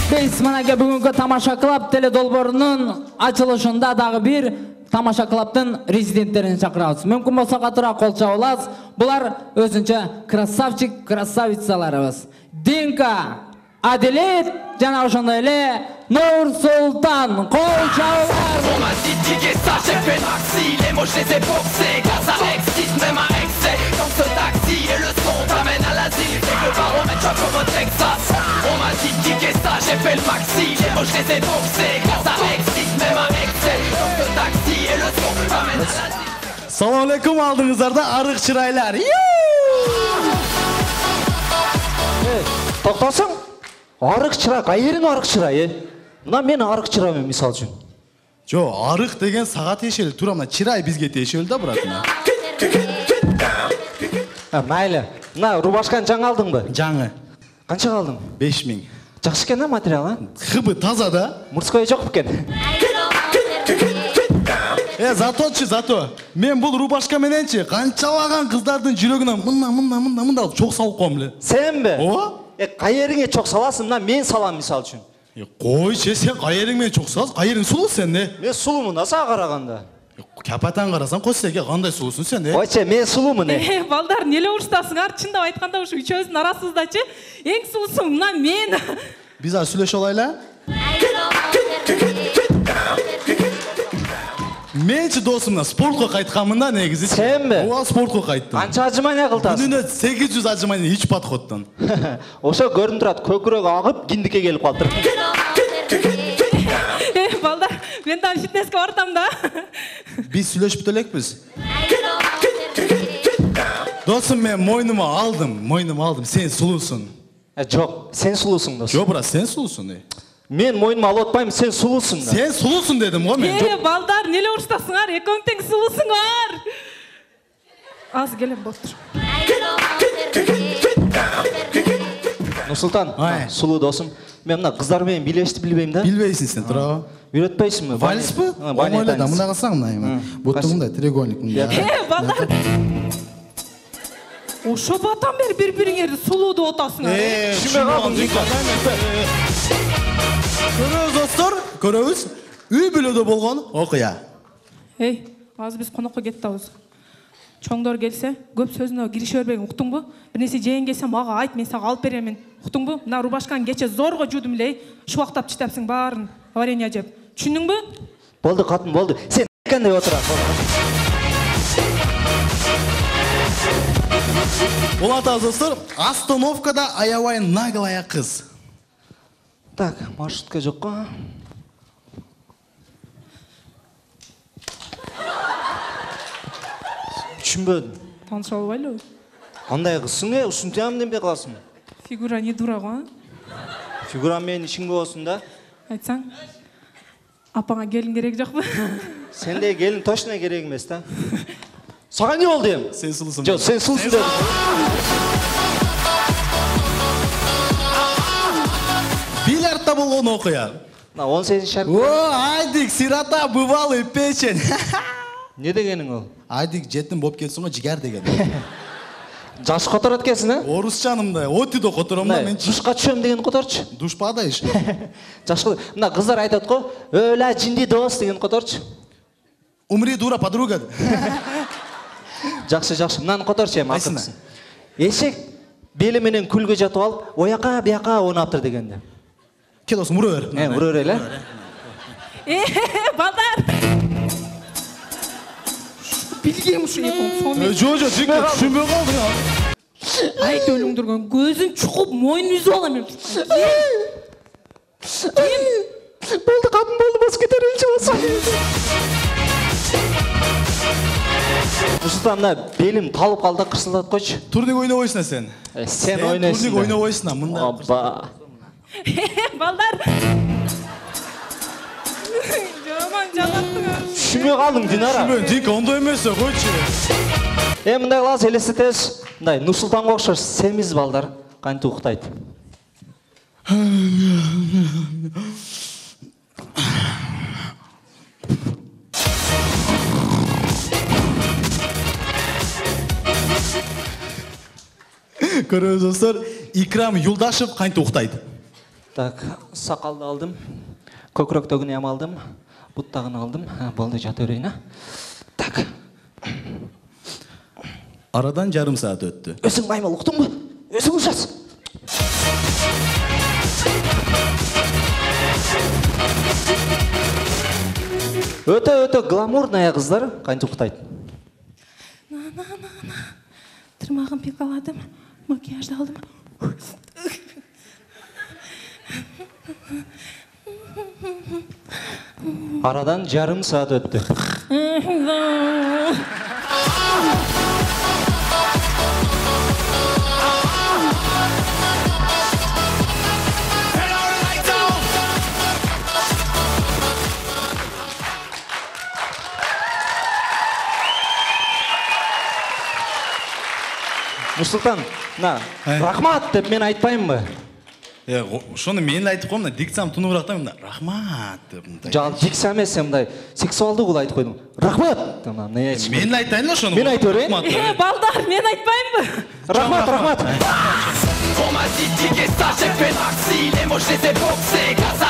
Biz managa бүгүнкү Тамаша Клаб теледолборунун ачылышында дагы бир Тамаша Клабтын резиденттерин чакырабыз. Мүмкүн болсо катыра кол чабуулабыз. Булар өзүнчө красавчик, красавицаларыбыз. Динка, Аделет жана ошондой эле Нур Султан. Кол чабуулабыз. On m'a dit de diguer ça, j'ai fait maxi. Les mots je les ai boxés, car ça excite même un excès. Dans ce taxi et le son t'amène à l'asile. Et le baromètre choque comme au Texas. On m'a dit de diguer ça, j'ai fait le maxi. Les mots je les ai boxés, car ça excite même un excès. Dans ce taxi et le son t'amène à l'asile. Салам алейкум, алдыңыздарда арық чырайлар. Тоқтасаң, арық чыра, қайерің арық чыра, Мына мен арық чырамын, мисал үшін. Жо, арық деген сағат ешел, тура мына чырай бізге тешел да, братына. Майлы, мына рубашканы жаңа алдың ба? Жаңы. Қанша алдың? 5000. Жақсы екен, материал, а? Хыбы таза да? Мұртской жоқ екен. Зато. Мен бұл рубашка мененчи, қанчалаған қыздардың жүрегінен мында алып чоқ салып қомлы. Сен бе? О? Қайеріңе чоқ саласың, мына мен салам, мисал үшін. Қой, сен қайеріңмен чоқ саласың, қайерің сұлу сен, не? Мен сұлумын, аса қарағанда. Капатан қарасан, қосеге қандай сұлусың сен, не? Ойче, мен сұлумын, Балдар, неле ұрыстасыңар? Чындап айтқанда ушу үчөөбүздүн арасыбыздачы эң сулусуң мына мен. Biz az süleş olayla. Менчи досумна спортко кайтканмында негизи. Сен бе? Ооба, спортко кайттым. Канча ажымайна кылтасың? Күнүнө 800 ажымайна ич подходтон. Ошо көрүнүп турат, көкүрөк агып, киндикке келип калды. Балдар, мен да фитнеске бартам да. Биз сүйлөшүп элекпиз. Досум, мен мойнума алдым. Сен сулуусуң. Жок, сен сулуусуң досум. Жок, брат, сен сулуусуң. Мен мойнума алып атпайм, сен сулуусуң да. Сен сулуусуң дедим го мен. Балдар, неле ұрыстасыңар? Экөөң тең сулусуңар. Аз келем болуптур. Нурсултан, сулуу досум. Мен мына кыздар менен бийлешти билбейм да. Билбейсиң сен, тура. Үйрөтпөйсүңбү? Вальспы? Оңойло да, мына кылсаң мына. Бутуңда треугольник мында. Балдар. Ошо батан бери бири-бириңерди сулуу деп атасыңар. Көрөбүз достор, көрөбүз. Үй бүлөдө болгон окуя. Азыр биз конокко кеттабыз. Чоңдор келсе, көп сөзүнө кирише бербең, уктуңбу? Бир нерсе жеген келсе, мага айт, мен сага алып беремин. Уктуңбу? Мына рубашканы кече зорго жуудум эле, шубактап читапсың баарын. Варенье жеп. Түшүндүңбү? Болду, катын, болду. Сен айткандай отура. Улатабыз достор, остановкада аябай наглая кыз. Так, маршрутка жок го. Түшүнбөдүм. Тааныша албайлыбы? Кандай кызсың, ушинтем дембей каласың? Фигура не дура го, Фигура менен ишиң болсун да. Айтсаң, апаңа келин керек жокпу? Сенде келин точно керек эмес да. Сага не болду эми? Сен сулусуң. Жок, сен сулусуң дедим. Бильярдта болгон окуя. 18 О, Айдик, сирота, бывалый печень. Не дегениң ол? Айдик жетим болуп кетсиң го, жигер деген. Жаш которот экенсиң, а? Орусчанымда, отидо котором да мен. Душка түшөм деген которчу. Душ падайш. Жашкы, мына кыздар айтат го, өлө жинди дос деген которчу. Умри, дура, подруга. Жакшы, мынаны которчу эми акыркысын. Эшек бели менен күлгө жатып алып, ояка бияка ойнаптыр дегенде. Кел досум, ура бер. Ура бер эле. Балдар! Билгем ушу эпом. Жо, түшүнбөй калдың. Айт өлүңдүргөн көзүн чукуп мойнун үзүп алам мен. Болду, катын болду, басып кетерелчи болсо. Ушудан мына белим талып калды, кырсылдап койчу. Турник ойнобойсуң сен. Сен ойнойсуң. Турник ойнобойсуң, мында. Абба. Балдар! Жаман жалаттыңар. Түшүнбөй калдым, Динара. Динка, ондой эмес, койчу. Мындай кылабыз, элестетебиз. Мындай Нурсултанга окшош семиз балдар кантип уктайт. Көрөбүз достор, Икрам Юлдашев кантип уктайт. Так, сакалды алдым. Көкіректөгүн ям алдым. Буттагын алдым. Болды, жата берейин, а? Так. Aradan yarım saat öttü. Өзүң маймыл, уктуңбу? Өзүң ужас. Өтө гламурная кыздар, кантип уктайт? Тырмагын пикаладым, макияжды алдым. Арадан жарым саат өттү. Turn all the lights on. Нурсултан, на, рахмат деп мен айтпаймынбы? Шоны мен айтып қоймын, дикциям тунуурактан мындай рахмат деп мындай. Жал дикция эмес, мындай сексуалдуу кылып айтып койдум. Рахмат. Мен айтайын да шоны. Мен айтып берейин. Балдар, мен айтпаймынбы? Рахмат. On m'a dit de diguer ça, j'ai fait Maxi. Les mots je les ai boxés. Grâce à